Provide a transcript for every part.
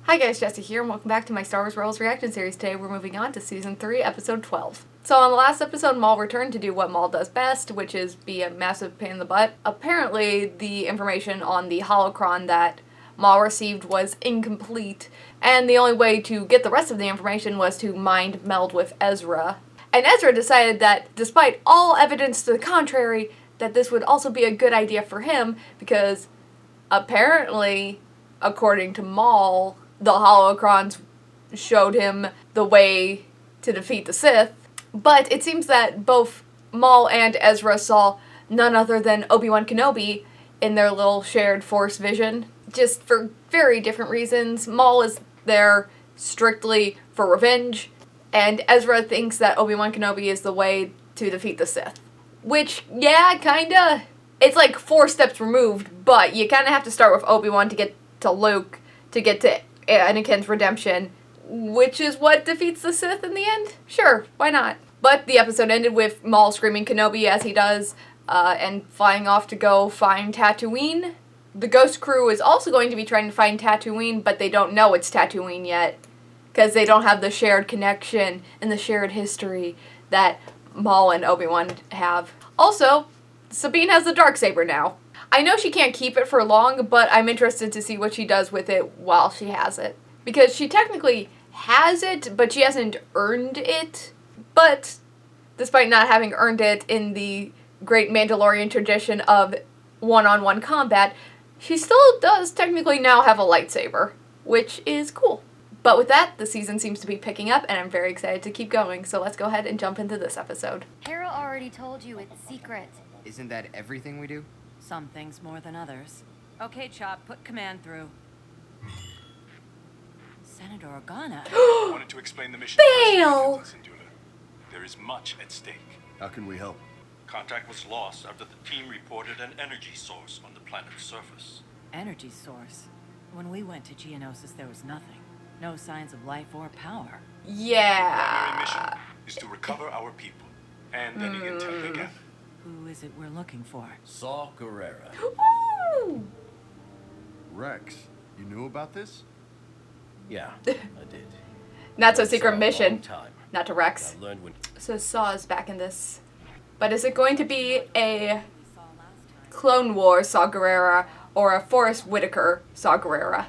Hi guys, Jesse here, and welcome back to my Star Wars Rebels reaction series. Today we're moving on to Season 3, Episode 12. So on the last episode, Maul returned to do what Maul does best, which is be a massive pain in the butt. Apparently, the information on the holocron that Maul received was incomplete, and the only way to get the rest of the information was to mind meld with Ezra. And Ezra decided that, despite all evidence to the contrary, that this would also be a good idea for him, because apparently, according to Maul, the holocrons showed him the way to defeat the Sith. But it seems that both Maul and Ezra saw none other than Obi-Wan Kenobi in their little shared Force vision, just for very different reasons. Maul is there strictly for revenge, and Ezra thinks that Obi-Wan Kenobi is the way to defeat the Sith. Which, yeah, kinda. It's like 4 steps removed, but you kinda have to start with Obi-Wan to get to Luke, to get to Anakin's redemption, which is what defeats the Sith in the end? Sure, why not? But the episode ended with Maul screaming Kenobi as he does, and flying off to go find Tatooine. The Ghost Crew is also going to be trying to find Tatooine, but they don't know it's Tatooine yet, because they don't have the shared connection and the shared history that Maul and Obi-Wan have. Also, Sabine has the Darksaber now. I know she can't keep it for long, but I'm interested to see what she does with it while she has it. Because she technically has it, but she hasn't earned it. But, despite not having earned it in the great Mandalorian tradition of one-on-one combat, she still does technically now have a lightsaber, which is cool. But with that, the season seems to be picking up, and I'm very excited to keep going, so let's go ahead and jump into this episode. Hera already told you it's secret. Isn't that everything we do? Some things more than others. Okay, Chop, put command through. Senator Organa. I wanted to explain the mission. Bail! There is much at stake. How can we help? Contact was lost after the team reported an energy source on the planet's surface. Energy source. When we went to Geonosis, there was nothing. No signs of life or power. The primary Yeah. mission is to recover our people and any intel they gather. Who is it we're looking for? Saw Gerrera. Ooh. Rex, you knew about this? Yeah, I did. Not so Known secret Saw a mission. long time. Not to Rex. I learned when So Saw is back in this. But is it going to be a Clone Wars Saw Gerrera or a Forrest Whitaker Saw Gerrera?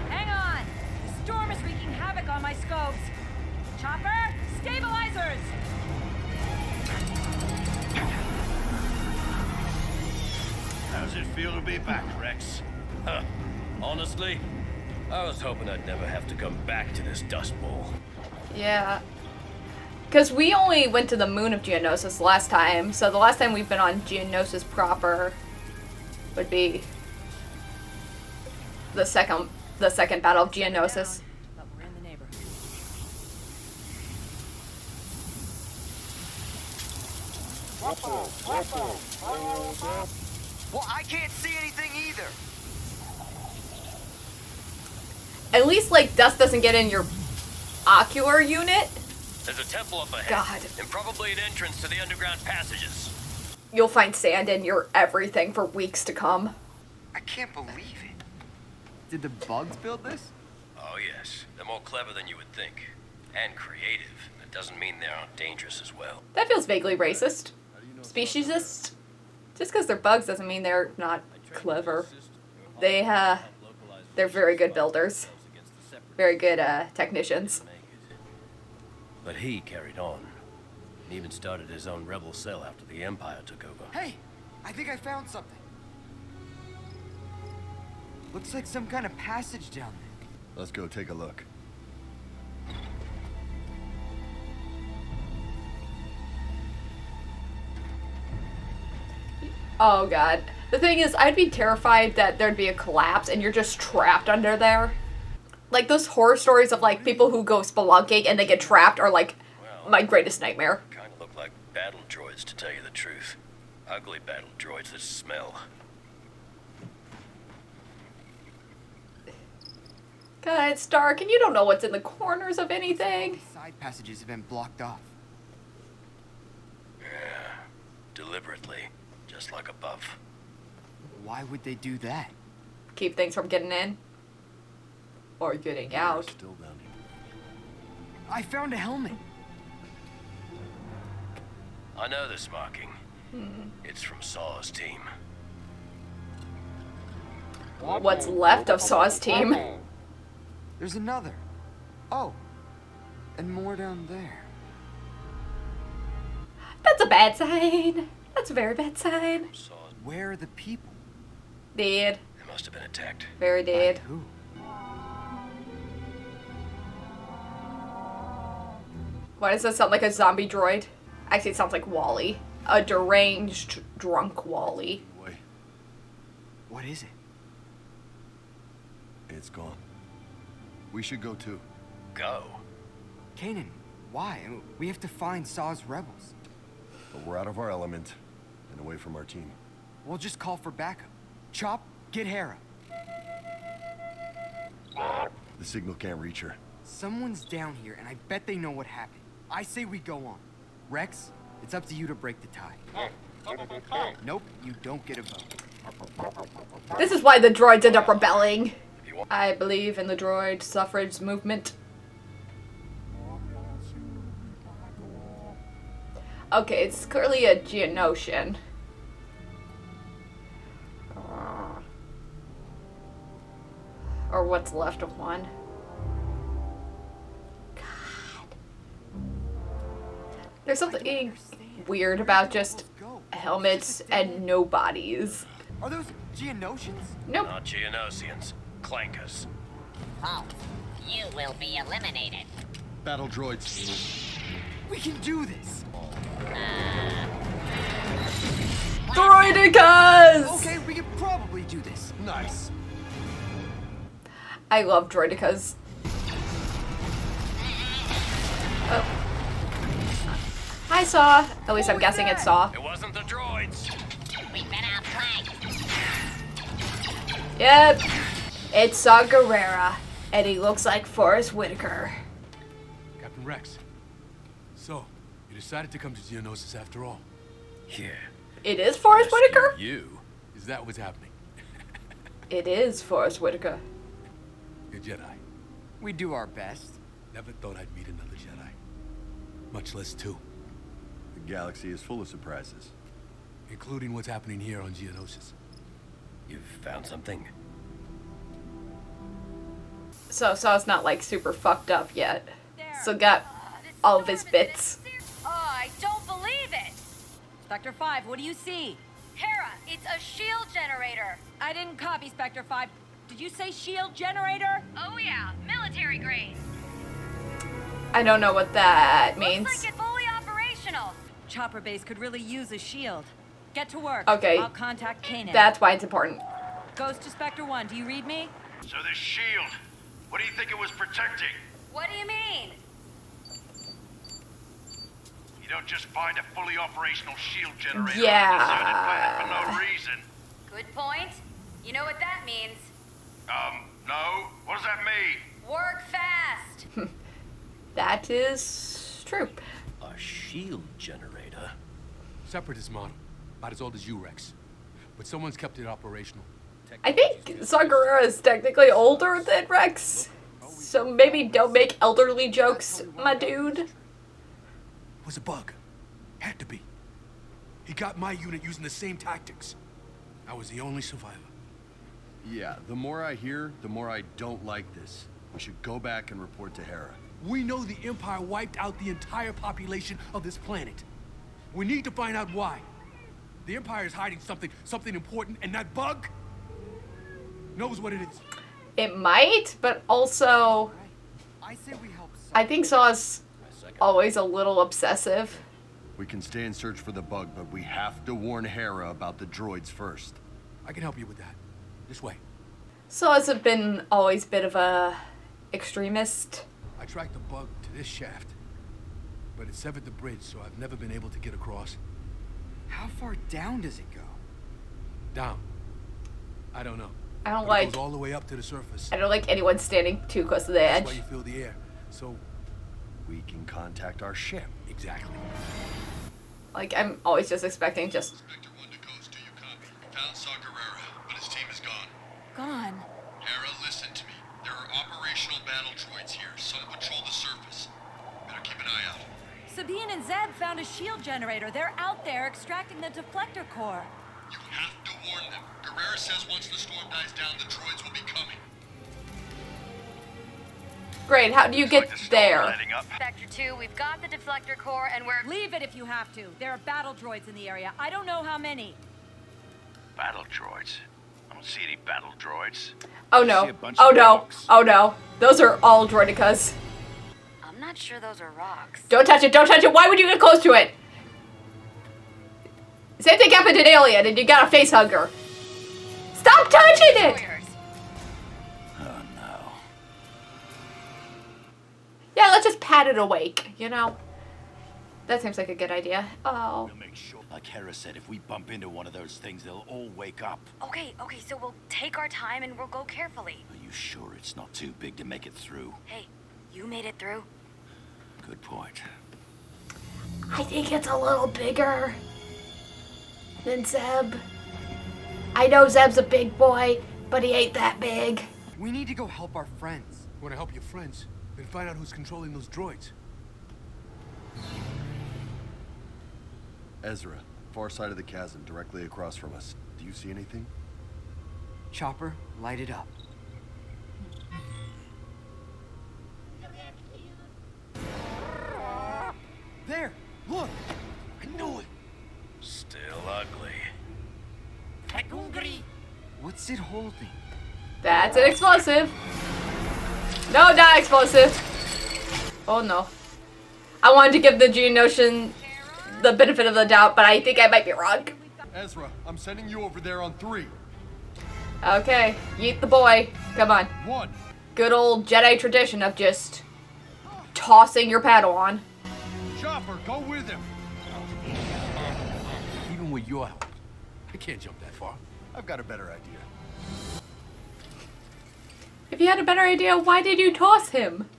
Hang on! The storm is wreaking havoc on my scopes. Chopper, stabilizers! How's it feel to be back, Rex? Huh. Honestly, I was hoping I'd never have to come back to this dust bowl. Yeah. Because we only went to the moon of Geonosis last time, so the last time we've been on Geonosis proper would be the second battle of Geonosis. But we're in the neighborhood. Well, I can't see anything either. At least, like, dust doesn't get in your ocular unit. There's a temple up ahead. God. And probably an entrance to the underground passages. You'll find sand in your everything for weeks to come. I can't believe it. Did the bugs build this? Oh yes, they're more clever than you would think. And creative. That doesn't mean they aren't dangerous as well. That feels vaguely racist. Speciesist. Just because they're bugs doesn't mean they're not clever. They're very good builders. Very good technicians. But he carried on. And even started his own rebel cell after the Empire took over. Hey, I think I found something. Looks like some kind of passage down there. Let's go take a look. Oh god. The thing is, I'd be terrified that there'd be a collapse and you're just trapped under there. Like those horror stories of like people who go spelunking and they get trapped are like my greatest nightmare. Kind of look like battle droids, to tell you the truth. Ugly battle droids that smell. God, it's dark and you don't know what's in the corners of anything. Side passages have been blocked off. Yeah, deliberately, just like above. Why would they do that? Keep things from getting in. Or getting We're out. still down here. I found a helmet. I know this marking. It's from Saw's team. What's left of Saw's team? There's another. Oh, and more down there. That's a bad sign. That's a very bad sign. Saw's. Where are the people? Dead. They must have been attacked. Very dead. By who? Why does that sound like a zombie droid? Actually, it sounds like Wally. A deranged, drunk Wally. Wait, What is it? it's gone. We should go too. Go. Kanan, why? We have to find Saw's rebels. But we're out of our element and away from our team. We'll just call for backup. Chop, get Hera. The signal can't reach her. Someone's down here, and I bet they know what happened. I say we go on. Rex, it's up to you to break the tie. Nope, you don't get a vote. This is why the droids end up rebelling. I believe in the droid suffrage movement. Okay, it's clearly a Geonosian. Or what's left of one. God. There's something weird about just helmets and no bodies. Are those Geonosians? Nope. Not Geonosians. Clankers. Oh, you will be eliminated. Battle droids. We can do this! Droidicas! Okay, we can probably do this. Nice. I love droidicas. Oh. Hi, Saw. At least I'm guessing it's Saw. It wasn't the droids. We've been outflanked. Yep. It's Saw Gerrera. And he looks like Forrest Whitaker. Captain Rex. So, you decided to come to Geonosis after all. Yeah. It is Forrest Whitaker? You? Is that what's happening? It is Forrest Whitaker. You're Jedi. We do our best. Never thought I'd meet another Jedi. Much less two. The galaxy is full of surprises. Including what's happening here on Geonosis. You've found something? So Saw's not like super fucked up yet. So got all of his bits. Oh, I don't believe it! Spectre 5, what do you see? Hera, it's a shield generator. I didn't copy Spectre 5. Did you say shield generator? Oh yeah, military grade. I don't know what that means. Looks like it's fully operational. Chopper base could really use a shield. Get to work. Okay. I'll contact Kanan. That's why it's important. Goes to Spectre 1. Do you read me? So this shield, what do you think it was protecting? What do you mean? You don't just find a fully operational shield generator Yeah. on a deserted planet for no reason. Good point. You know what that means. No. What does that mean? Work fast. That is true. A shield generator? Separatist model. About as old as you, Rex. But someone's kept it operational. I think Saw Gerrera is technically older than Rex. So maybe don't make elderly jokes, my dude. It was a bug. Had to be. He got my unit using the same tactics. I was the only survivor. Yeah, the more I hear, the more I don't like this. We should go back and report to Hera. We know the Empire wiped out the entire population of this planet. We need to find out why. The Empire is hiding something important, and that bug knows what it is. It might, but also I say we help Saw. I think Saw's always a little obsessive. We can stay and search for the bug, but we have to warn Hera about the droids first. I can help you with that. This way. Saw's have been always a bit of a extremist. I tracked the bug to this shaft, but it severed the bridge, so I've never been able to get across. How far down does it go? Down. I don't know. I don't But it like goes all the way up to the surface. I don't like anyone standing too close to the That's why edge. you feel the air. So, We can contact our ship. exactly. Like I'm always just expecting just Inspector 1 to Coast, do you copy? Found Saw Gerrera, but his team is gone. Gone. Hera, listen to me. There are operational battle droids here. Some patrol the surface. Better keep an eye out. Sabine and Zeb found a shield generator. They're out there extracting the deflector core. You have to warn them. Gerrera says once the storm dies down, the droids will be coming. Great, how do you get there? Lighting up. Sector 2, we've got the deflector core and we're... Leave it if you have to. There are battle droids in the area. I don't know how many. Battle droids. I don't see any battle droids. Oh no. Oh no. Oh no. Those are all droidicas. I'm not sure those are rocks. Don't touch it, don't touch it. Why would you get close to it? Same thing happened in Alien and you got a face hugger. Stop touching it! Warriors. Oh no. Yeah, let's just pat it awake, you know? That seems like a good idea. Oh. We'll make sure. Like Hera said, if we bump into one of those things, they'll all wake up. Okay, so we'll take our time and we'll go carefully. Are you sure it's not too big to make it through? Hey, you made it through? Good point. I think it's a little bigger than Zeb. I know Zeb's a big boy, but he ain't that big. We need to go help our friends. Want to help your friends? Then find out who's controlling those droids. Ezra, far side of the chasm, directly across from us. Do you see anything? Chopper, light it up. There! Look! I knew it! Still ugly. What's it holding? That's an explosive. No, not explosive. Oh no. I wanted to give the Geonosis the benefit of the doubt, but I think I might be wrong. Ezra, I'm sending you over there on 3. Okay, yeet the boy. Come on. 1. Good old Jedi tradition of just tossing your Padawan. Chopper, go with him. Even with your help, I can't jump that far. I've got a better idea. If you had a better idea, why did you toss him?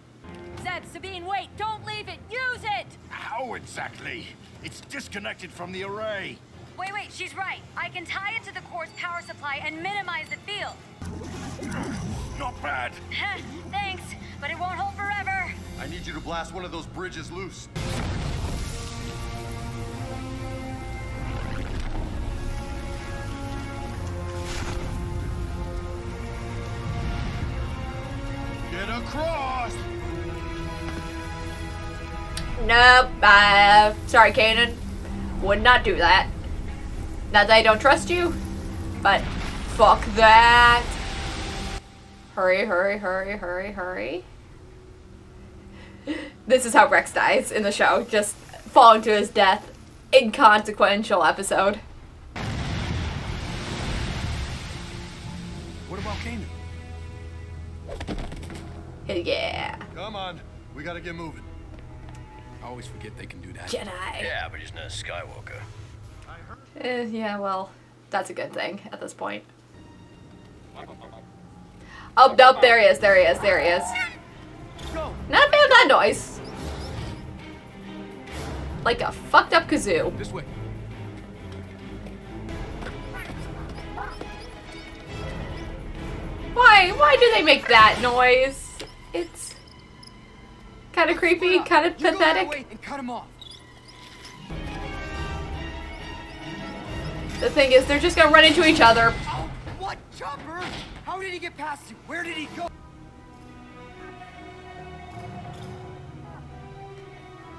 Zeb, Sabine, wait! Don't leave it! Use it! How exactly? It's disconnected from the array. Wait, she's right. I can tie it to the core's power supply and minimize the field. Not bad. Thanks, but it won't hold forever. I need you to blast one of those bridges loose. Get across! Nope. Sorry, Kanan. Would not do that. Not that I don't trust you, but fuck that. Hurry, hurry, hurry, hurry, hurry. This is how Rex dies in the show. Just falling to his death. Inconsequential episode. What about Kanan? Yeah. Come on, we gotta get moving. I always forget they can do that. Jedi. Yeah, but he's not a Skywalker. Yeah, well, that's a good thing at this point. Oh, nope, there he is, there he is, there he is. Go! Not a fan of that noise. Like a fucked up kazoo. This way. Why do they make that noise? It's kind of creepy, kind of You go that way pathetic. and cut him off. The thing is, they're just gonna run into each other. Oh, what, Chopper? How did he get past you? Where did he go?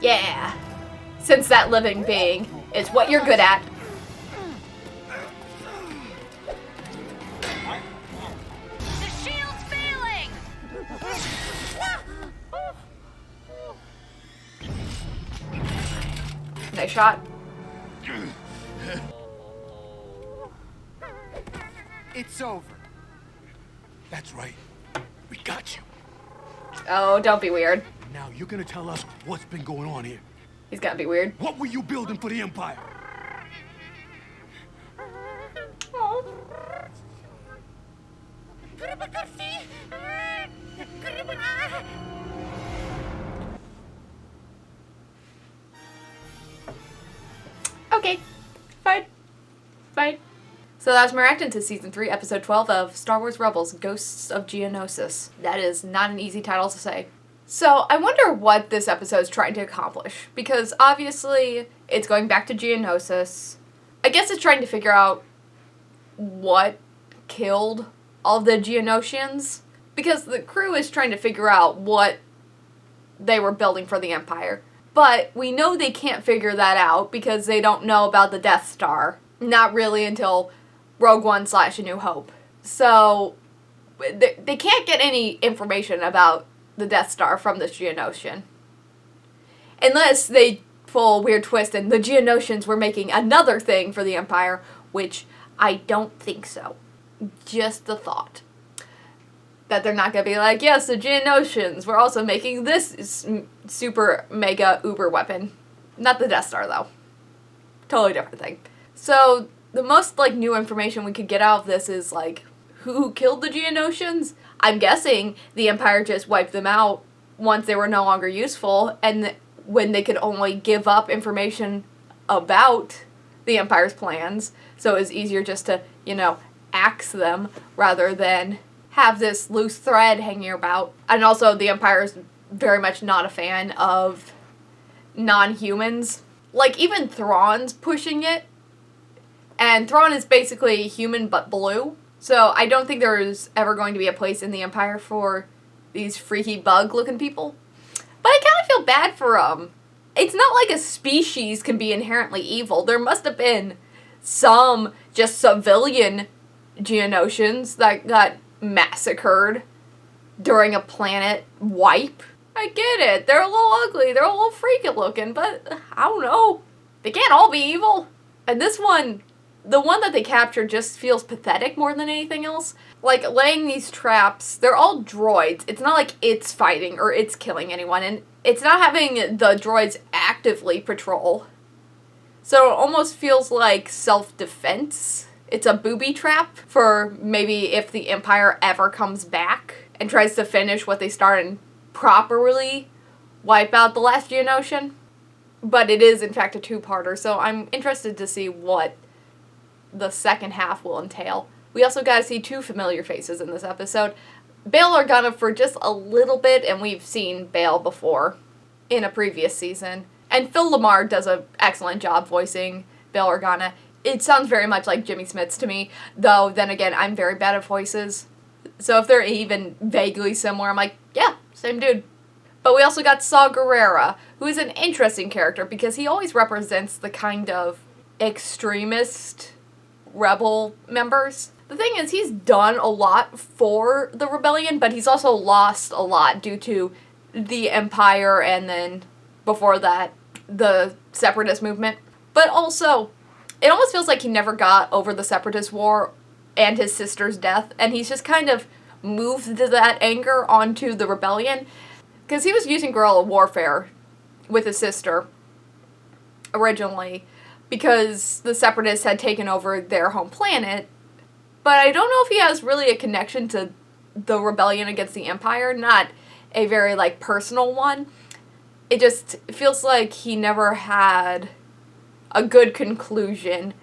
Yeah. Since that living being is what you're good at. The shield's failing! Nice shot. It's over. That's right. We got you. Oh, don't be weird. Now you're gonna tell us what's been going on here. He's gonna be weird. What were you building for the Empire? Okay, fine. So that's my reaction to Season 3, Episode 12 of Star Wars Rebels, Ghosts of Geonosis. That is not an easy title to say. So I wonder what this episode is trying to accomplish, because obviously it's going back to Geonosis. I guess it's trying to figure out what killed all the Geonosians, because the crew is trying to figure out what they were building for the Empire. But we know they can't figure that out because they don't know about the Death Star. Not really until Rogue One / A New Hope. So they can't get any information about the Death Star from this Geonosian. Unless they pull a weird twist and the Geonosians were making another thing for the Empire, which I don't think so. Just the thought. That they're not going to be like, yes, the Geonosians, we're also making this super mega uber weapon. Not the Death Star, though. Totally different thing. So, the most, new information we could get out of this is, who killed the Geonosians? I'm guessing the Empire just wiped them out once they were no longer useful, and when they could only give up information about the Empire's plans, so it was easier just to, axe them rather than have this loose thread hanging about. And also, the Empire is very much not a fan of non-humans. Even Thrawn's pushing it, and Thrawn is basically human but blue. So I don't think there's ever going to be a place in the Empire for these freaky bug-looking people. But I kind of feel bad for them. It's not like a species can be inherently evil. There must have been some just civilian Geonosians that got massacred during a planet wipe. I get it. They're a little ugly. They're a little freaky looking, but I don't know. They can't all be evil. And this one, the one that they captured, just feels pathetic more than anything else. Laying these traps, they're all droids. It's not like it's fighting or it's killing anyone, and it's not having the droids actively patrol. So it almost feels like self-defense. It's a booby trap for maybe if the Empire ever comes back and tries to finish what they started and properly wipe out the last Geonosian. But it is, in fact, a two-parter, so I'm interested to see what the second half will entail. We also got to see two familiar faces in this episode. Bail Organa for just a little bit, and we've seen Bail before in a previous season. And Phil LaMarr does an excellent job voicing Bail Organa. It sounds very much like Jimmy Smits to me, though then again, I'm very bad at voices. So if they're even vaguely similar, I'm like, yeah, same dude. But we also got Saw Gerrera, who is an interesting character because he always represents the kind of extremist rebel members. The thing is, he's done a lot for the rebellion, but he's also lost a lot due to the Empire and then, before that, the Separatist movement. But also, it almost feels like he never got over the Separatist War and his sister's death, and he's just kind of moved that anger onto the rebellion, because he was using guerrilla warfare with his sister originally, because the Separatists had taken over their home planet, but I don't know if he has really a connection to the rebellion against the Empire, not a very, personal one. It just feels like he never had a good conclusion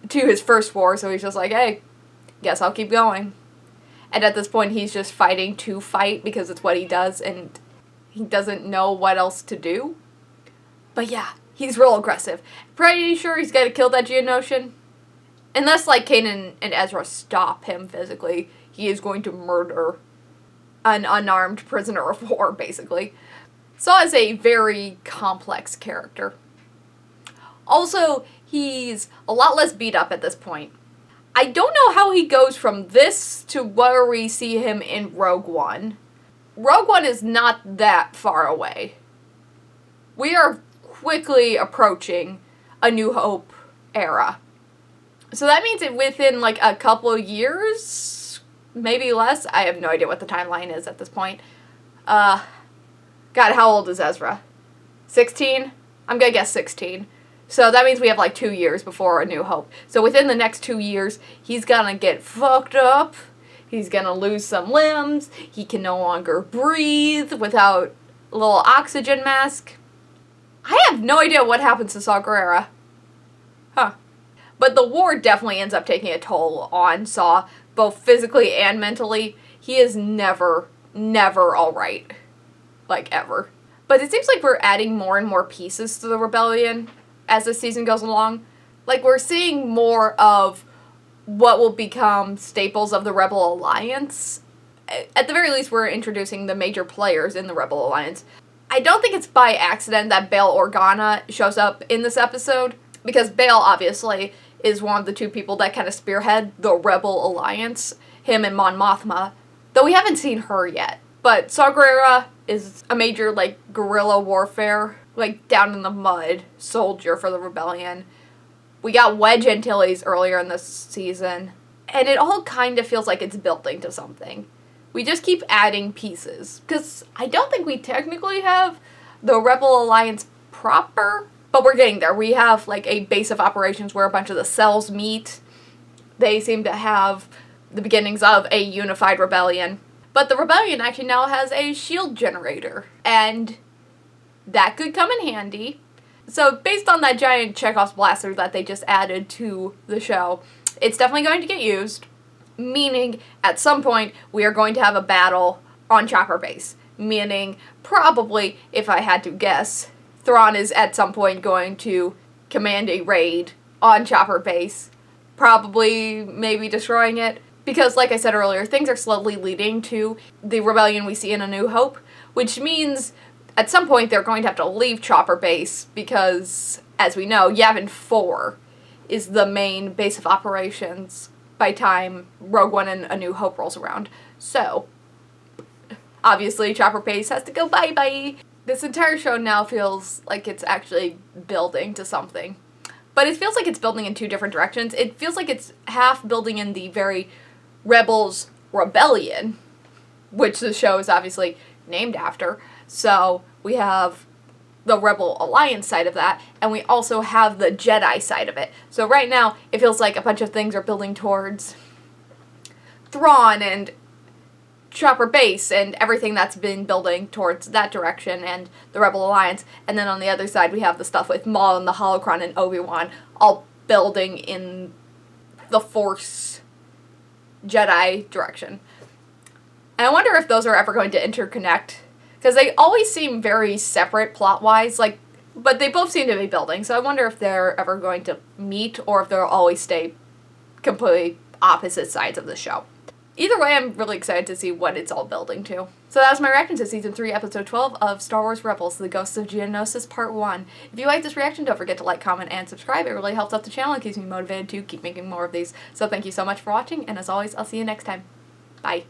to his first war, so he's just like, hey, guess I'll keep going. And at this point, he's just fighting to fight because it's what he does, and he doesn't know what else to do. But yeah, he's real aggressive. Pretty sure he's got to kill that Geonosian. Unless, Kanan and Ezra stop him physically, he is going to murder an unarmed prisoner of war, basically. Saw is a very complex character. Also, he's a lot less beat up at this point. I don't know how he goes from this to where we see him in Rogue One. Rogue One is not that far away. We are quickly approaching a New Hope era. So that means that within a couple of years, maybe less, I have no idea what the timeline is at this point. God, how old is Ezra? 16? I'm gonna guess 16. So that means we have 2 years before A New Hope. So within the next 2 years, he's gonna get fucked up. He's gonna lose some limbs. He can no longer breathe without a little oxygen mask. I have no idea what happens to Saw Gerrera. Huh. But the war definitely ends up taking a toll on Saw, both physically and mentally. He is never alright. Like, ever. But it seems like we're adding more and more pieces to the rebellion as the season goes along. Like, we're seeing more of what will become staples of the Rebel Alliance. At the very least, we're introducing the major players in the Rebel Alliance. I don't think it's by accident that Bail Organa shows up in this episode, because Bail, obviously, is one of the two people that kind of spearhead the Rebel Alliance, him and Mon Mothma, though we haven't seen her yet. But Saw Gerrera is a major, like, guerrilla warfare, like, down in the mud soldier for the rebellion. We got Wedge Antilles earlier in this season, and it all kind of feels like it's building to something. We just keep adding pieces, because I don't think we technically have the Rebel Alliance proper, but we're getting there. We have, like, a base of operations where a bunch of the cells meet. They seem to have the beginnings of a unified rebellion. But the rebellion actually now has a shield generator, and that could come in handy. So based on that giant Chekhov's blaster that they just added to the show, it's definitely going to get used, meaning at some point we are going to have a battle on Chopper Base. Meaning, probably, if I had to guess, Thrawn is at some point going to command a raid on Chopper Base, probably maybe destroying it. Because, like I said earlier, things are slowly leading to the rebellion we see in A New Hope, which means at some point they're going to have to leave Chopper Base because, as we know, Yavin 4 is the main base of operations by time Rogue One and A New Hope rolls around. So, obviously, Chopper Base has to go bye-bye. This entire show now feels like it's actually building to something. But it feels like it's building in two different directions. It feels like it's half building in the very Rebels Rebellion, which the show is obviously named after. So we have the Rebel Alliance side of that, and we also have the Jedi side of it. So right now, it feels like a bunch of things are building towards Thrawn and Chopper Base and everything that's been building towards that direction and the Rebel Alliance. And then on the other side, we have the stuff with Maul and the Holocron and Obi-Wan all building in the Force Jedi direction. And I wonder if those are ever going to interconnect, because they always seem very separate plot-wise, like, but they both seem to be building, so I wonder if they're ever going to meet or if they'll always stay completely opposite sides of the show. Either way, I'm really excited to see what it's all building to. So that was my reaction to Season 3, Episode 12 of Star Wars Rebels, The Ghosts of Geonosis Part 1. If you like this reaction, don't forget to like, comment, and subscribe. It really helps out the channel and keeps me motivated to keep making more of these. So thank you so much for watching, and as always, I'll see you next time. Bye.